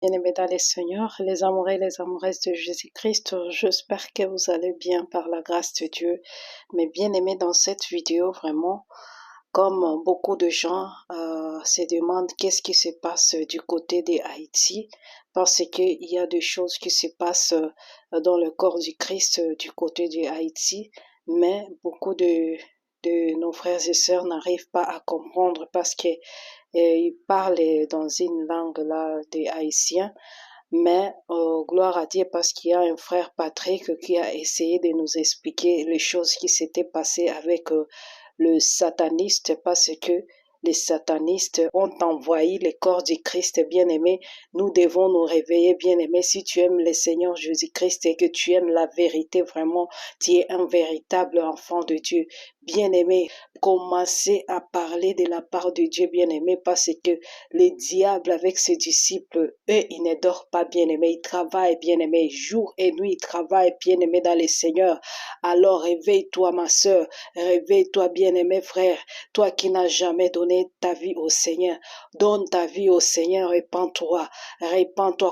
Bien-aimés dans les seigneurs, les amoureux et les amoureuses de Jésus-Christ, j'espère que vous allez bien par la grâce de Dieu. Mais bien-aimés, dans cette vidéo, vraiment, comme beaucoup de gens se demandent qu'est-ce qui se passe du côté de Haïti, parce qu'il y a des choses qui se passent dans le corps du Christ du côté de Haïti, mais beaucoup de nos frères et sœurs n'arrivent pas à comprendre parce que ils parlent dans une langue là des Haïtiens, mais gloire à Dieu parce qu'il y a un frère Patrick qui a essayé de nous expliquer les choses qui s'étaient passées avec le sataniste parce que les satanistes ont envahi le corps du Christ bien-aimé. Nous devons nous réveiller bien-aimé. Si tu aimes le Seigneur Jésus-Christ et que tu aimes la vérité vraiment, tu es un véritable enfant de Dieu. Bien-aimé, commencez à parler de la part de Dieu bien-aimé parce que les diables avec ses disciples, eux, ils ne dorment pas bien-aimé, ils travaillent bien-aimé, jour et nuit, ils travaillent bien-aimé dans les Seigneurs. Alors réveille-toi ma sœur, réveille-toi bien-aimé frère, toi qui n'as jamais donné ta vie au Seigneur, donne ta vie au Seigneur, répands-toi,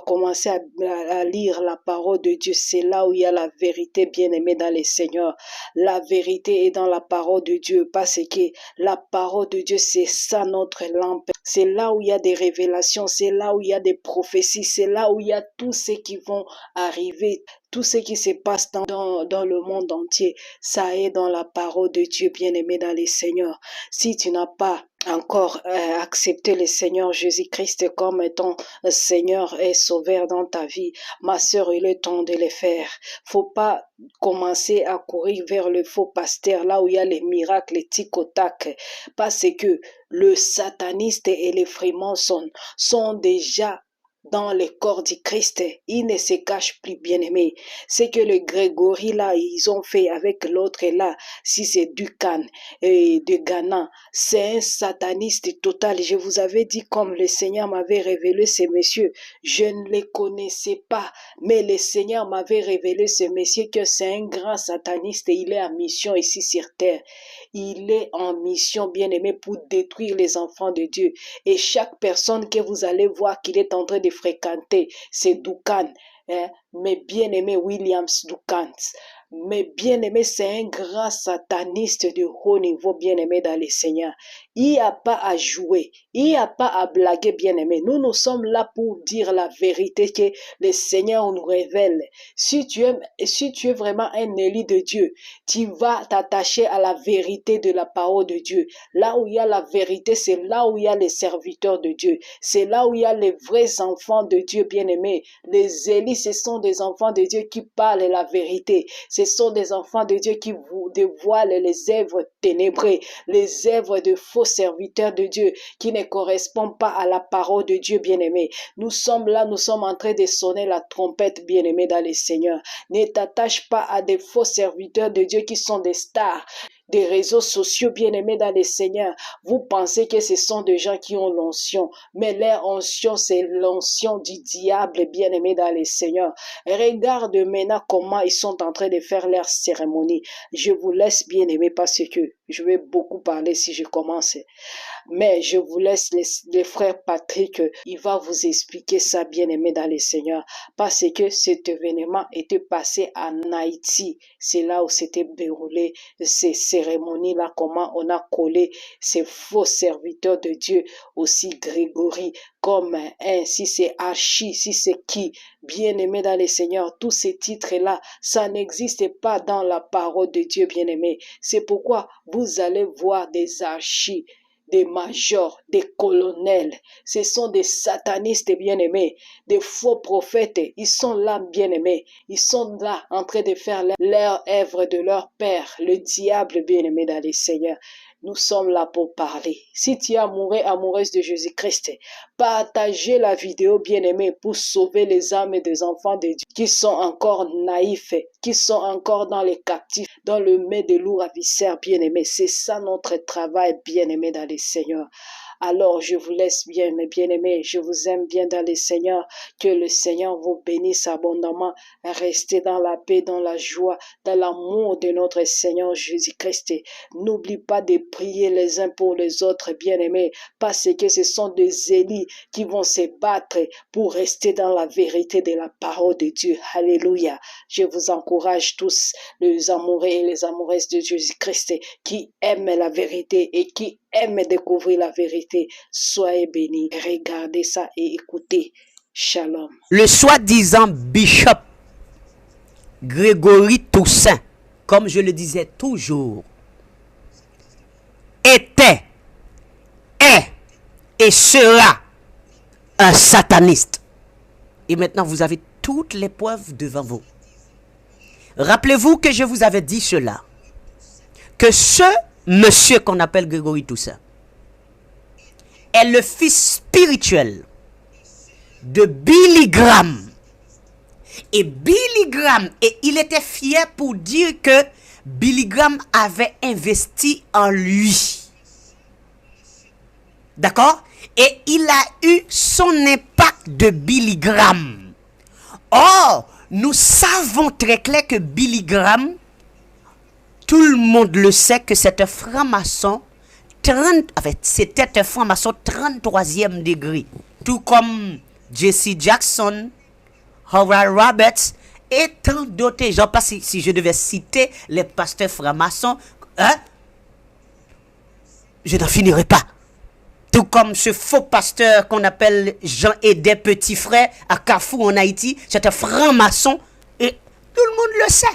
commencez à lire la parole de Dieu, c'est là où il y a la vérité bien-aimé dans les Seigneurs. La vérité est dans la parole de Dieu parce que la parole de Dieu, c'est ça notre lampe. C'est là où il y a des révélations, c'est là où il y a des prophéties, c'est là où il y a tout ce qui vont arriver, tout ce qui se passe dans le monde entier. Ça est dans la parole de Dieu, bien-aimé dans les Seigneurs. Si tu n'as pas encore accepté le Seigneur Jésus-Christ comme ton Seigneur et Sauveur dans ta vie, ma sœur, il est temps de le faire. Faut pas commencer à courir vers le faux pasteur, là où il y a les miracles, les tic-au-tac, parce que le sataniste et les freemasons sont déjà dans le corps du Christ. Ils ne se cachent plus, bien-aimés. C'est que le Grégory, là, ils ont fait avec l'autre, là, si c'est Ducan et de Ghana, c'est un sataniste total. Je vous avais dit, comme le Seigneur m'avait révélé ces messieurs, je ne les connaissais pas, mais le Seigneur m'avait révélé ce monsieur que c'est un grand sataniste et il est en mission ici sur terre. Il est en mission, bien-aimé, pour détruire les enfants de Dieu. Et chaque personne que vous allez voir qu'il est en train de fréquenter, c'est Doukan. Hein? Mais bien-aimé Williams Doukan. Mais bien-aimé, c'est un grand sataniste de haut niveau, bien-aimé dans les Seigneurs. Il n'y a pas à jouer, il n'y a pas à blaguer, bien-aimé. Nous sommes là pour dire la vérité que le Seigneur nous révèle. Si tu es vraiment un élu de Dieu, tu vas t'attacher à la vérité de la parole de Dieu. Là où il y a la vérité, c'est là où il y a les serviteurs de Dieu. C'est là où il y a les vrais enfants de Dieu, bien-aimés. Les élus, ce sont des enfants de Dieu qui parlent la vérité. Ce sont des enfants de Dieu qui vous dévoilent les œuvres ténébrées, les œuvres de faux serviteurs de Dieu qui ne correspondent pas à la parole de Dieu, bien-aimé. Nous sommes là, nous sommes en train de sonner la trompette, bien-aimé, dans les Seigneurs. Ne t'attache pas à des faux serviteurs de Dieu qui sont des stars des réseaux sociaux, bien-aimés dans les Seigneurs. Vous pensez que ce sont des gens qui ont l'onction, mais leur onction, c'est l'onction du diable, bien-aimés dans les Seigneurs. Regarde maintenant comment ils sont en train de faire leur cérémonie. Je vous laisse, bien-aimés, parce que je vais beaucoup parler si je commence. Mais je vous laisse les frères Patrick, il va vous expliquer ça, bien-aimé dans les Seigneurs, parce que cet événement était passé en Haïti. C'est là où s'était déroulé ces cérémonies-là, comment on a collé ces faux serviteurs de Dieu, aussi Grégory, comme un, si c'est Archie, si c'est qui, bien-aimé dans les Seigneurs, tous ces titres-là, ça n'existe pas dans la parole de Dieu, bien-aimé. C'est pourquoi vous allez voir des Archies, des majors, des colonels. Ce sont des satanistes bien-aimés, des faux prophètes. Ils sont là bien-aimés. Ils sont là en train de faire leur œuvre de leur père, le diable bien-aimé dans les Seigneurs. Nous sommes là pour parler. Si tu es amoureux, amoureuse de Jésus-Christ, partagez la vidéo bien-aimée pour sauver les âmes des enfants de Dieu qui sont encore naïfs, qui sont encore dans les captifs, dans le mets de lourds à viscères bien-aimés. C'est ça notre travail bien-aimé dans les Seigneurs. Alors je vous laisse bien, mes bien-aimés, je vous aime bien dans le Seigneur, que le Seigneur vous bénisse abondamment, restez dans la paix, dans la joie, dans l'amour de notre Seigneur Jésus-Christ. N'oublie pas de prier les uns pour les autres, bien-aimés, parce que ce sont des élis qui vont se battre pour rester dans la vérité de la parole de Dieu. Alléluia. Je vous encourage tous, les amoureux et les amoureuses de Jésus-Christ, qui aiment la vérité et qui aiment découvrir la vérité. Soyez bénis. Regardez ça et écoutez. Shalom. Le soi-disant bishop Grégory Toussaint, comme je le disais toujours, était, est et sera un sataniste. Et maintenant, vous avez toutes les preuves devant vous. Rappelez-vous que je vous avais dit cela, que ce monsieur qu'on appelle Grégory Toussaint est le fils spirituel de Billy Graham. Et Billy Graham, et il était fier pour dire que Billy Graham avait investi en lui. D'accord? Et il a eu son impact de Billy Graham. Or, nous savons très clair que Billy Graham, tout le monde le sait que c'est un franc-maçon, c'était un franc-maçon 33e degré. Tout comme Jesse Jackson, Howard Roberts et tant d'autres gens. Pas si je devais citer les pasteurs francs-maçons, hein, je n'en finirai pas. Tout comme ce faux pasteur qu'on appelle Jean-Édé Petit Frère à Carrefour en Haïti, c'est un franc-maçon et tout le monde le sait.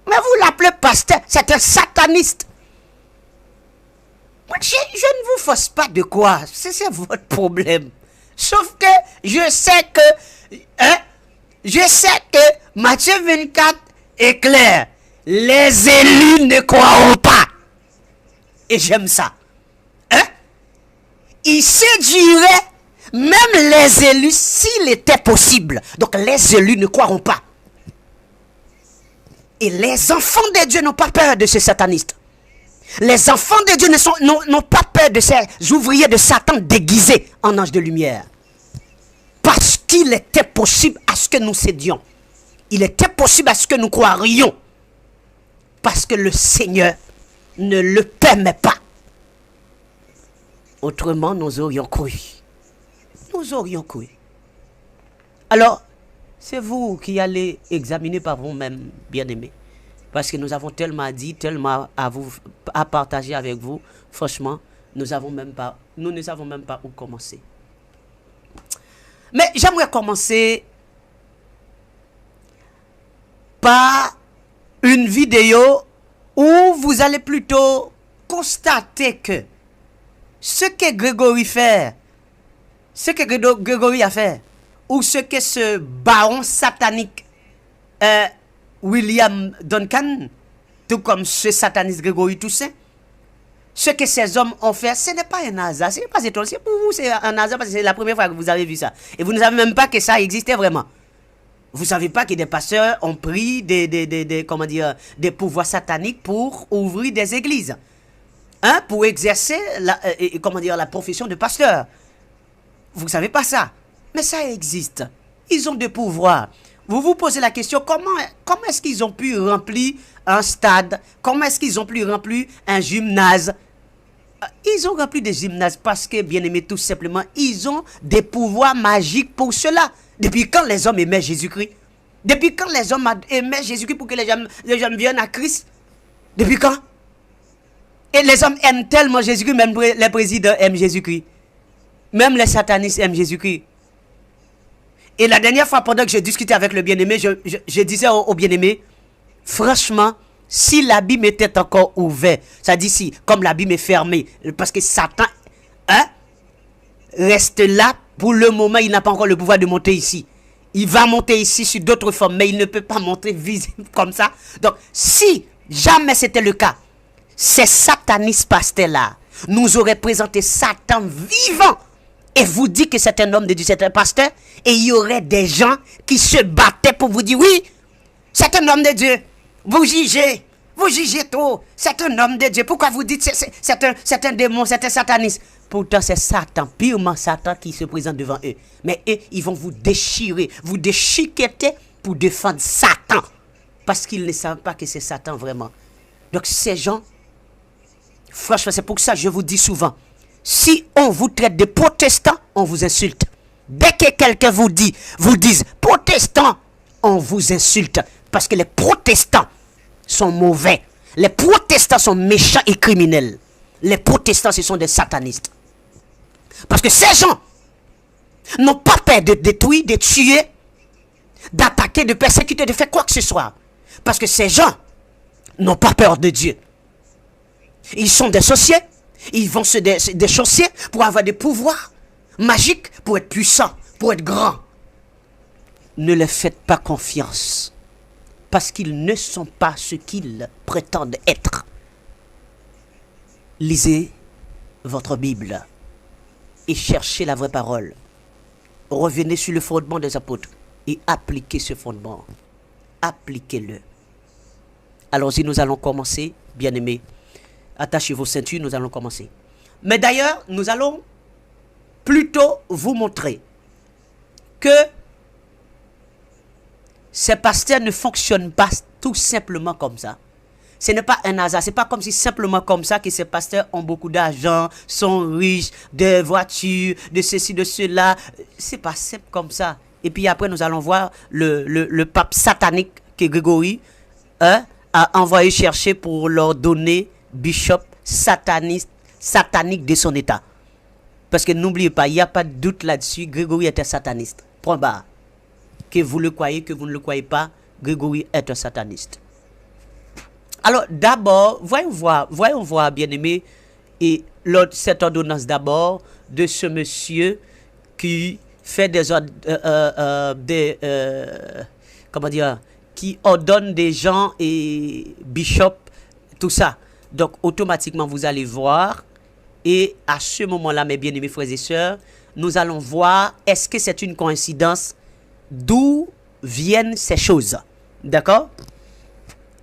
Mais vous l'appelez pasteur, c'est un sataniste. Je ne vous force pas de quoi, c'est votre problème. Sauf que je sais que Matthieu 24 est clair. Les élus ne croiront pas. Et j'aime ça. Il séduirait même les élus s'il était possible. Donc les élus ne croiront pas. Et les enfants de Dieu n'ont pas peur de ces satanistes. Les enfants de Dieu n'ont pas peur de ces ouvriers de Satan déguisés en anges de lumière. Parce qu'il était possible à ce que nous cédions. Il était possible à ce que nous croirions. Parce que le Seigneur ne le permet pas. Autrement, nous aurions cru. Nous aurions cru. Alors, c'est vous qui allez examiner par vous-même, bien-aimés. Parce que nous avons tellement dit, tellement à partager avec vous. Franchement, nous ne savons même pas où commencer. Mais j'aimerais commencer par une vidéo où vous allez plutôt constater que ce que Grégory fait, ce que Grégory a fait, ou ce que ce baron satanique William Duncan, tout comme ce sataniste Grégory Toussaint, ce que ces hommes ont fait, ce n'est pas un hasard, ce n'est pas étonnant, c'est pour vous, c'est un hasard parce que c'est la première fois que vous avez vu ça. Et vous ne savez même pas que ça existait vraiment. Vous ne savez pas que des pasteurs ont pris des pouvoirs sataniques pour ouvrir des églises. Hein, pour exercer la profession de pasteur. Vous ne savez pas ça. Mais ça existe. Ils ont des pouvoirs. Vous vous posez la question, comment est-ce qu'ils ont pu remplir un stade? Comment est-ce qu'ils ont pu remplir un gymnase? Ils ont rempli des gymnases parce que, bien aimé, tout simplement, ils ont des pouvoirs magiques pour cela. Depuis quand les hommes aimaient Jésus-Christ? Depuis quand les hommes aimaient Jésus-Christ pour que les gens viennent à Christ? Depuis quand? Et les hommes aiment tellement Jésus-Christ, même les présidents aiment Jésus-Christ. Même les satanistes aiment Jésus-Christ. Et la dernière fois, pendant que je discutais avec le bien-aimé, je disais au bien-aimé, franchement, si l'abîme était encore ouvert, ça dit si, comme l'abîme est fermé, parce que Satan reste là, pour le moment, il n'a pas encore le pouvoir de monter ici. Il va monter ici sur d'autres formes, mais il ne peut pas monter visible comme ça. Donc, si jamais c'était le cas, ces satanistes pasteurs-là nous auraient présenté Satan vivant et vous dit que c'est un homme de Dieu, c'est un pasteur, et il y aurait des gens qui se battaient pour vous dire oui, c'est un homme de Dieu. Vous jugez, Vous jugez trop. C'est un homme de Dieu. Pourquoi vous dites c'est un démon, c'est un sataniste? Pourtant, c'est Satan, purement Satan qui se présente devant eux. Mais eux, ils vont vous déchirer, vous déchiqueter pour défendre Satan. Parce qu'ils ne savent pas que c'est Satan vraiment. Donc, ces gens, franchement, c'est pour ça que je vous dis souvent, si on vous traite de protestants, on vous insulte. Dès que quelqu'un vous dit, protestants, on vous insulte. Parce que les protestants sont mauvais. Les protestants sont méchants et criminels. Les protestants, ce sont des satanistes. Parce que ces gens n'ont pas peur de détruire, de tuer, d'attaquer, de persécuter, de faire quoi que ce soit. Parce que ces gens n'ont pas peur de Dieu. Ils sont des sorciers. Ils vont se des sorciers pour avoir des pouvoirs magiques, pour être puissants, pour être grands. Ne leur faites pas confiance. Parce qu'ils ne sont pas ce qu'ils prétendent être. Lisez votre Bible et cherchez la vraie parole. Revenez sur le fondement des apôtres et appliquez ce fondement. Appliquez-le. Allons-y, nous allons commencer, bien-aimés. Attachez vos ceintures, nous allons commencer. Mais d'ailleurs, nous allons plutôt vous montrer que ces pasteurs ne fonctionnent pas tout simplement comme ça. Ce n'est pas un hasard. Ce n'est pas comme si simplement comme ça que ces pasteurs ont beaucoup d'argent, sont riches, des voitures, de ceci, de cela. Ce n'est pas simple comme ça. Et puis après, nous allons voir le pape satanique que Grégory a envoyé chercher pour leur donner bishop satanique de son état. Parce que n'oubliez pas, il n'y a pas de doute là-dessus, Grégory était sataniste. Point barre. Que vous le croyez, que vous ne le croyez pas, Grégory est un sataniste. Alors d'abord, voyons voir, bien-aimé, et cette ordonnance d'abord de ce monsieur qui fait qui ordonne des gens et bishop, tout ça. Donc automatiquement vous allez voir, et à ce moment-là, mes bien-aimés frères et sœurs, nous allons voir est-ce que c'est une coïncidence, d'où viennent ces choses. D'accord?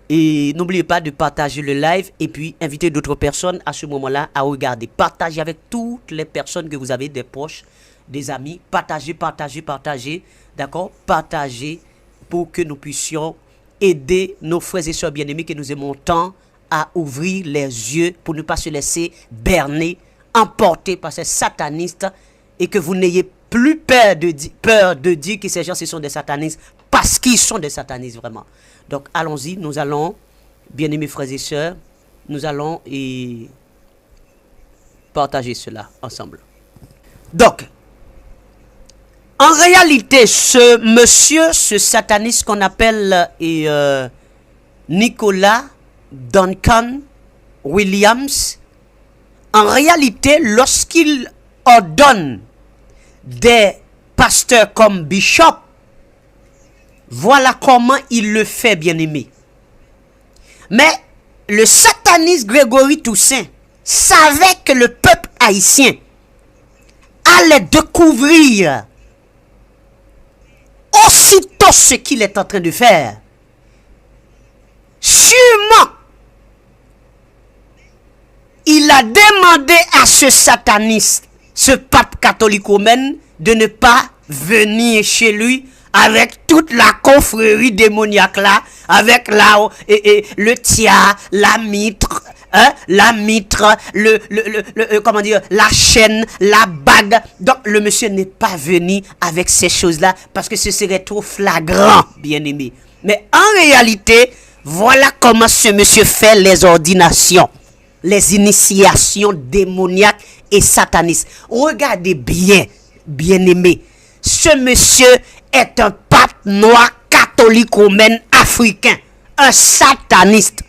Et n'oubliez pas de partager le live et puis inviter d'autres personnes à ce moment-là à regarder. Partagez avec toutes les personnes que vous avez, des proches, des amis. Partagez. D'accord? Partagez pour que nous puissions aider nos frères et sœurs bien-aimés que nous aimons tant à ouvrir les yeux pour ne pas se laisser berner, emporter par ces satanistes et que vous n'ayez plus peur de dire que ces gens ce sont des satanistes parce qu'ils sont des satanistes vraiment. Donc allons-y, nous allons, bien-aimés frères et sœurs, nous allons partager cela ensemble. Donc, en réalité, ce monsieur, ce sataniste qu'on appelle Nicolas Duncan Williams, en réalité, lorsqu'il ordonne des pasteurs comme bishop, voilà comment il le fait, bien-aimé. Mais le sataniste Grégory Toussaint savait que le peuple haïtien allait découvrir aussitôt ce qu'il est en train de faire. Sûrement, il a demandé à ce sataniste, ce pape catholique-romain, de ne pas venir chez lui avec toute la confrérie démoniaque là, avec le tia, la mitre, comment dire, la chaîne, la bague. Donc le monsieur n'est pas venu avec ces choses-là parce que ce serait trop flagrant, bien aimé. Mais en réalité, voilà comment ce monsieur fait les ordinations, les initiations démoniaques et satanistes. Regardez bien, bien aimé. Ce monsieur est un pape noir catholique romain africain, un sataniste.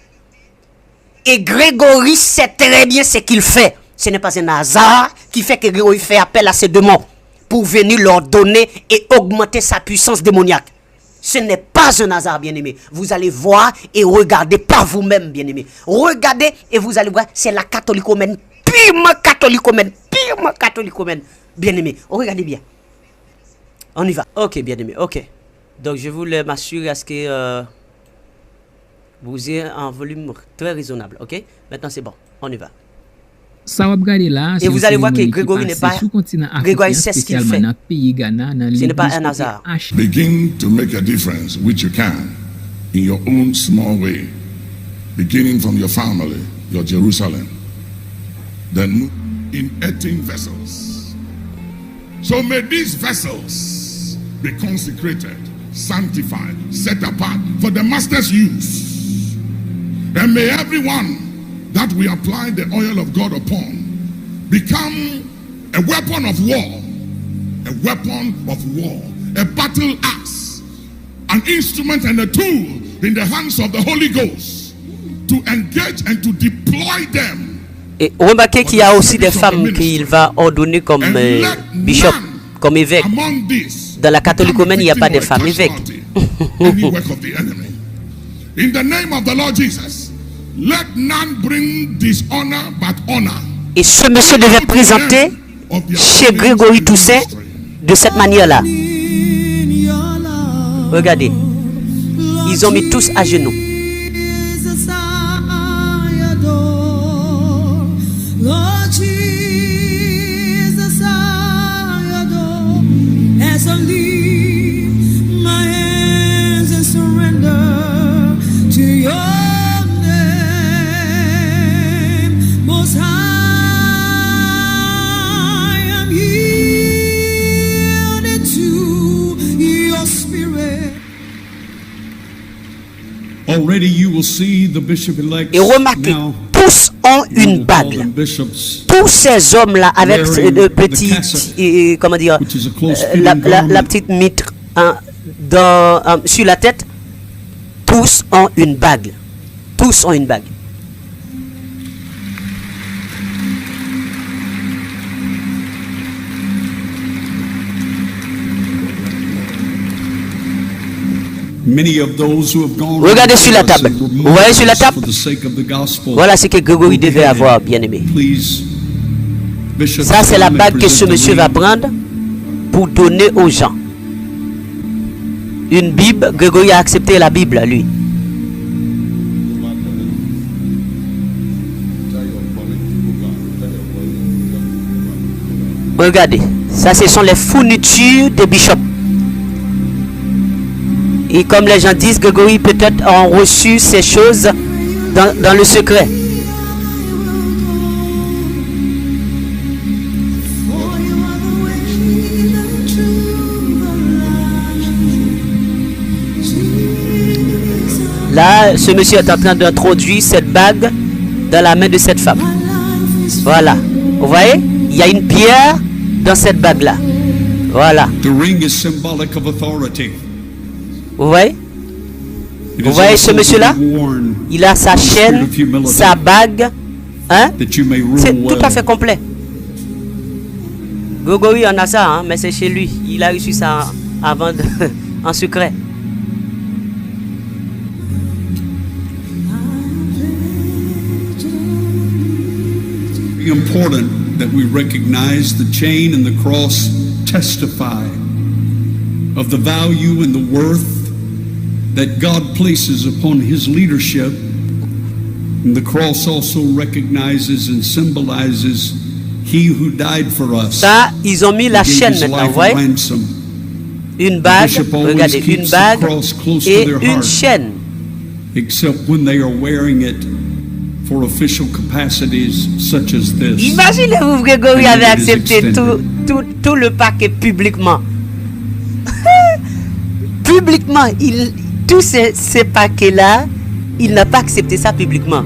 Et Grégory sait très bien ce qu'il fait. Ce n'est pas un hasard qui fait que Grégory fait appel à ces démons pour venir leur donner et augmenter sa puissance démoniaque. Ce n'est pas un hasard, bien-aimé. Vous allez voir et regardez par vous-même, bien-aimé. Regardez et vous allez voir, c'est la catholique romaine, purement catholique romaine, bien-aimé. Regardez bien. On y va. Ok, bien-aimé, ok. Donc, je voulais m'assurer à ce que Vous êtes en volume très raisonnable, ok? Maintenant c'est bon, on y va. Et vous allez voir que Grégory n'est pas... Grégory sait ce qu'il fait. Ce n'est pas un hasard. Begin to make a difference, which you can, in your own small way, beginning from your family, your Jerusalem, then in 18 vessels. So may these vessels be consecrated, sanctified, set apart for the master's use. And may everyone that we apply the oil of God upon become a weapon of war, a battle axe, an instrument and a tool in the hands of the Holy Ghost to engage and to deploy them. Et remarquez qu'il y a aussi des femmes qu'il va ordonner comme bishop, comme évêque. Dans la catholique romaine, il n'y a pas de femmes évêques. In the name of the Lord Jesus, let none bring dishonor but honor. Et ce monsieur devait présenter chez Grégory Toussaint de cette manière-là. Regardez, ils ont mis tous à genoux. Lord Jesus, I adore. As I leave my hands and surrender to your name, Most High, I'm yielded to your spirit. Already you will see the bishop-elect. Et remarquez, tous ont une bague. Tous ces hommes-là avec de petits, comment dire, la petite mitre sur la tête, tous ont une bague. Tous ont une bague. Regardez sur la table. Vous voyez sur la table? Voilà ce que Grégory devait avoir, bien aimé. Ça, c'est la bague que ce monsieur va prendre pour donner aux gens. Une Bible. Grégory a accepté la Bible, lui. Regardez. Ça, ce sont les fournitures des bishops. Et comme les gens disent, Grégory peut-être ont reçu ces choses dans le secret. Là, ce monsieur est en train d'introduire cette bague dans la main de cette femme. Voilà. Vous voyez? Il y a une pierre dans cette bague-là. Voilà. Vous voyez? Vous voyez ce monsieur-là? Il a sa chaîne, sa bague. Hein? C'est tout à fait complet. Grégory en a ça, hein? Mais c'est chez lui. Il a reçu ça avant en secret. Important that we recognize the chain and the cross testify of the value and the worth that God places upon his leadership. And the cross also recognizes and symbolizes he who died for us. Ça, ils ont mis la chaîne maintenant, vous voyez? Une bague, regardez, une bague et une chaîne. Except when they are wearing it for official capacities such as this. Imaginez-vous, Grégory avait accepté tout le paquet publiquement. Publiquement, tous ces paquets-là, il n'a pas accepté ça publiquement.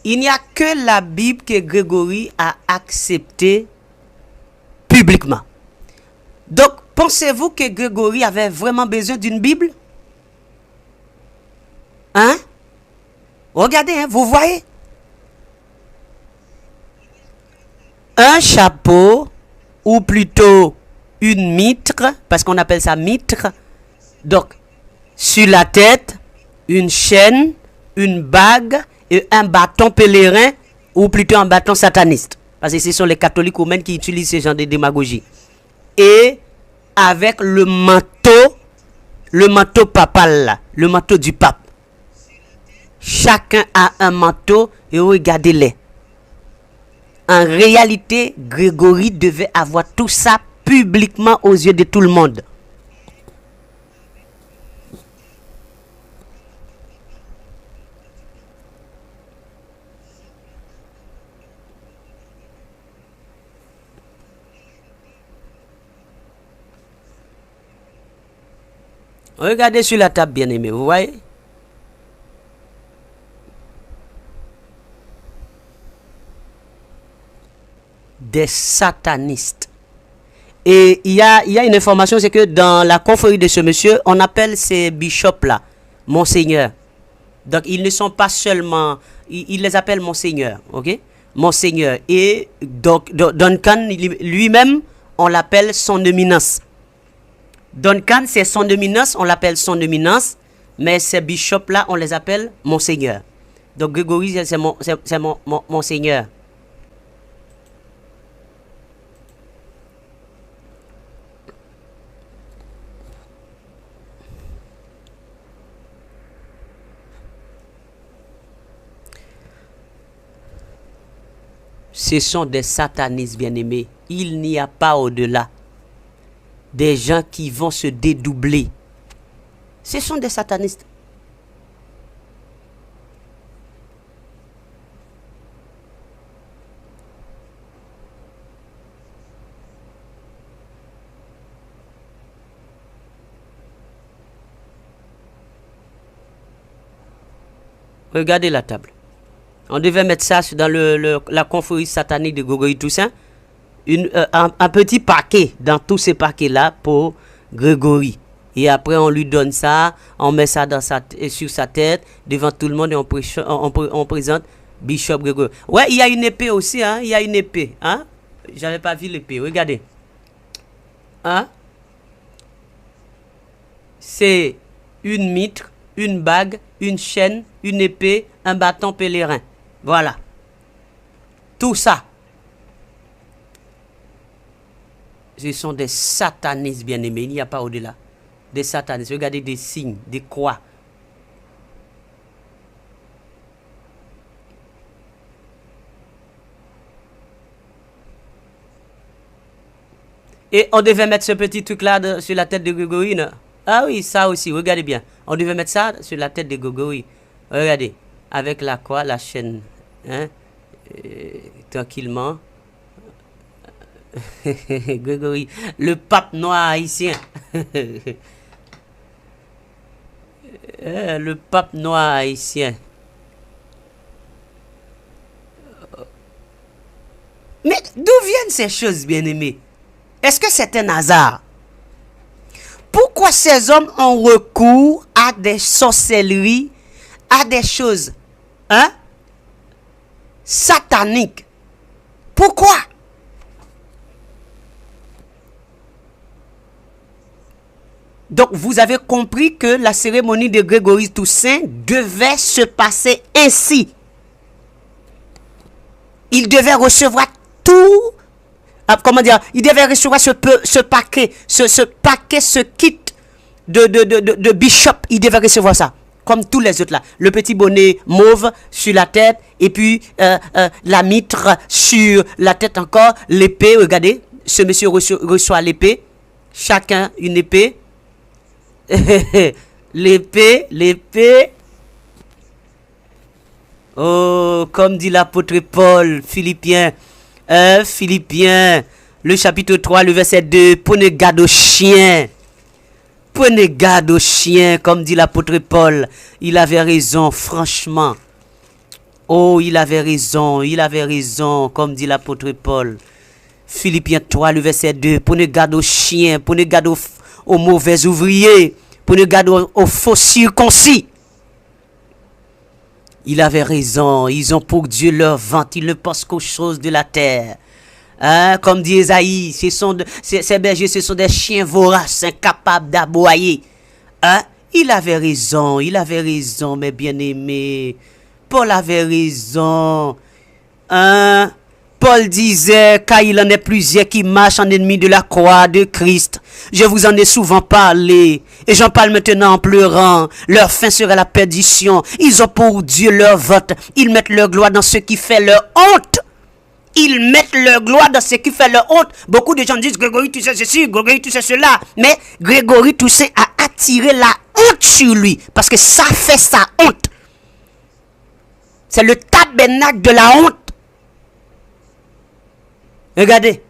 Il n'y a que la Bible que Grégory a acceptée publiquement. Donc, pensez-vous que Grégory avait vraiment besoin d'une Bible? Hein? Regardez, hein, vous voyez? Un chapeau, ou plutôt une mitre, parce qu'on appelle ça mitre. Donc, sur la tête, une chaîne, une bague et un bâton pèlerin ou plutôt un bâton sataniste. Parce que ce sont les catholiques ou même qui utilisent ce genre de démagogie. Et avec le manteau papal là, le manteau du pape. Chacun a un manteau et regardez-les. En réalité, Grégory devait avoir tout ça publiquement aux yeux de tout le monde. Regardez sur la table, bien aimé, vous voyez? Des satanistes. Et il y a une information, c'est que dans la confrérie de ce monsieur, on appelle ces bishops-là, Monseigneur. Donc, ils ne sont pas seulement... Ils les appellent Monseigneur, ok? Monseigneur. Et donc, Duncan, lui-même, on l'appelle son éminence. Duncan, c'est son éminence, on l'appelle son éminence, mais ces bishops-là, on les appelle Monseigneur. Donc, Grégory, c'est Monseigneur. Ce sont des satanistes bien-aimés. Il n'y a pas au-delà. Des gens qui vont se dédoubler. Ce sont des satanistes. Regardez la table. On devait mettre ça dans la confrérie satanique de Grégory Toussaint. Un petit paquet dans tous ces paquets-là pour Grégory. Et après, on lui donne ça, on met ça sur sa tête, devant tout le monde, et on présente Bishop Grégory. Ouais, il y a une épée aussi, hein. Il y a une épée, hein. J'avais pas vu l'épée, regardez. Hein. C'est une mitre, une bague, une chaîne, une épée, un bâton pèlerin. Voilà. Tout ça. Ce sont des satanistes bien-aimés. Il n'y a pas au-delà. Des satanistes. Regardez des signes, des croix. Et on devait mettre ce petit truc-là sur la tête de Grégory. Non? Ah oui, ça aussi. Regardez bien. On devait mettre ça sur la tête de Grégory. Regardez. Avec la croix, la chaîne. Hein? Tranquillement. Grégory, le pape noir haïtien. Le pape noir haïtien. Mais d'où viennent ces choses, bien-aimés? Est-ce que c'est un hasard? Pourquoi ces hommes ont recours à des sorcelleries, à des choses, hein, sataniques? Pourquoi? Donc, vous avez compris que la cérémonie de Grégory Toussaint devait se passer ainsi. Il devait recevoir tout, comment dire, il devait recevoir ce paquet, ce kit de bishop, il devait recevoir ça. Comme tous les autres là. Le petit bonnet mauve sur la tête, et puis la mitre sur la tête encore, l'épée, regardez, ce monsieur reçoit l'épée, chacun une épée. l'épée. Oh, comme dit l'apôtre Paul, Philippiens, le chapitre 3, le verset 2, prenez garde aux chiens. Prenez garde aux chiens, comme dit l'apôtre Paul. Il avait raison, franchement. Oh, il avait raison, comme dit l'apôtre Paul. Philippiens 3, le verset 2, prenez garde aux chiens, prenez garde aux mauvais ouvriers, prenez garde aux faux circoncis. Il avait raison, ils ont pour Dieu leur ventre, ils ne pensent qu'aux choses de la terre. Hein, comme dit Esaïe, ces bergers, ce sont des chiens voraces, incapables d'aboyer. Hein? Il avait raison, mes bien-aimés. Paul avait raison. Hein? Paul disait, car il en est plusieurs qui marchent en ennemi de la croix de Christ. Je vous en ai souvent parlé, et j'en parle maintenant en pleurant. Leur fin sera la perdition. Ils ont pour Dieu leur vote. Ils mettent leur gloire dans ce qui fait leur honte. Ils mettent leur gloire dans ce qui fait leur honte. Beaucoup de gens disent, Grégory Toussaint ceci, Grégory Toussaint cela. Mais Grégory Toussaint a attiré la honte sur lui, parce que ça fait sa honte. C'est le tabernacle de la honte. Regardez.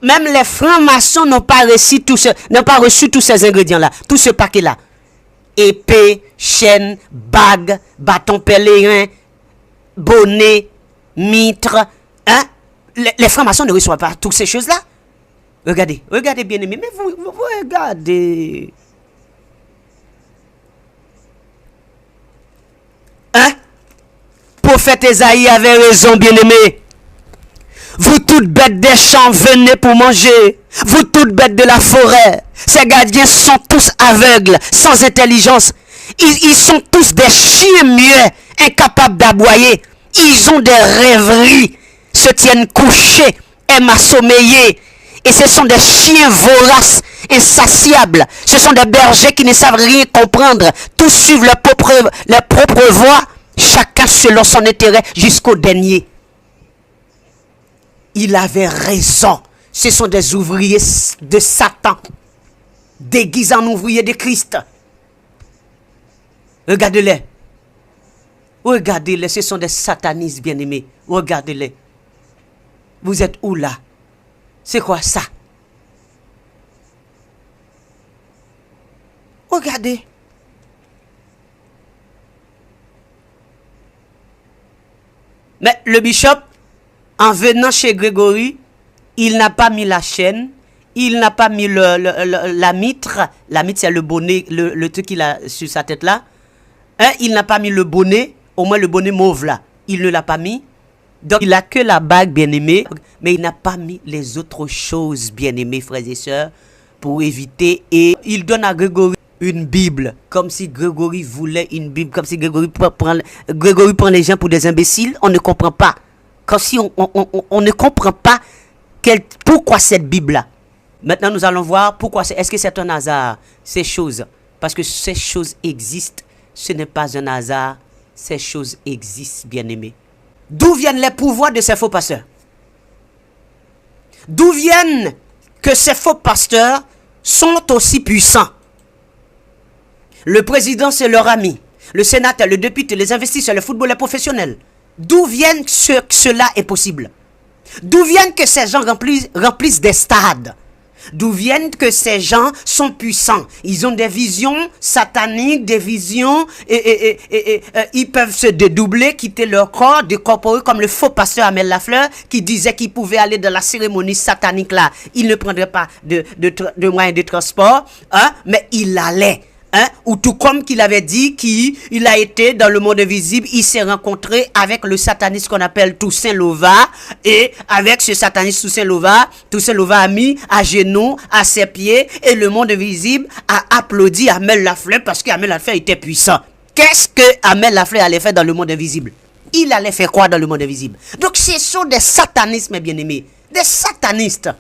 Même les francs-maçons n'ont pas reçu tous ces ingrédients-là, tout ce paquet-là. Épée, chaîne, bague, bâton pèlerin, bonnet, mitre. Hein? Les francs-maçons ne reçoivent pas toutes ces choses-là. Regardez, regardez bien aimé, mais vous regardez. Hein? Prophète Esaïe avait raison, bien aimé. Vous toutes bêtes des champs, venez pour manger. Vous toutes bêtes de la forêt. Ces gardiens sont tous aveugles, sans intelligence. Ils sont tous des chiens muets, incapables d'aboyer. Ils ont des rêveries, se tiennent couchés, aiment assommeiller. Et ce sont des chiens voraces, insatiables. Ce sont des bergers qui ne savent rien comprendre. Tous suivent leur propre voie, chacun selon son intérêt jusqu'au dernier. Il avait raison. Ce sont des ouvriers de Satan, déguisés en ouvriers de Christ. Regardez-les. Regardez-les, ce sont des satanistes bien-aimés. Regardez-les. Vous êtes où là? C'est quoi ça? Regardez. Mais le bishop, en venant chez Grégory, il n'a pas mis la chaîne, il n'a pas mis la mitre. La mitre, c'est le bonnet, le truc qu'il a sur sa tête là. Hein, il n'a pas mis le bonnet, au moins le bonnet mauve là. Il ne l'a pas mis. Donc, il n'a que la bague, bien-aimé, mais il n'a pas mis les autres choses, bien-aimés, frères et sœurs, pour éviter. Et il donne à Grégory une Bible, comme si Grégory voulait une Bible, comme si Grégory prend les gens pour des imbéciles. On ne comprend pas. Comme si on ne comprend pas pourquoi cette Bible-là. Maintenant, nous allons voir pourquoi. Est-ce que c'est un hasard, ces choses? Parce que ces choses existent. Ce n'est pas un hasard. Ces choses existent, bien-aimés. D'où viennent les pouvoirs de ces faux pasteurs? D'où viennent que ces faux pasteurs sont aussi puissants? Le président, c'est leur ami. Le sénateur, le député, les investisseurs, le footballeur professionnel. D'où viennent que cela est possible? D'où viennent que ces gens remplissent des stades? D'où viennent que ces gens sont puissants? Ils ont des visions sataniques, des visions, ils peuvent se dédoubler, quitter leur corps, décorporer comme le faux pasteur Amel Lafleur qui disait qu'il pouvait aller dans la cérémonie satanique là. Il ne prendrait pas de moyens de transport, hein, mais il allait. Hein? Ou tout comme qu'il avait dit qu'il a été dans le monde invisible, il s'est rencontré avec le sataniste qu'on appelle Toussaint Louva, et avec ce sataniste Toussaint Louva a mis à genoux, à ses pieds, et le monde invisible a applaudi Amel Lafleur parce qu'Amel Lafleur était puissant. Qu'est-ce que Amel Lafleur allait faire dans le monde invisible? Il allait faire quoi dans le monde invisible? Donc ce sont des satanistes, mes bien-aimés, des satanistes.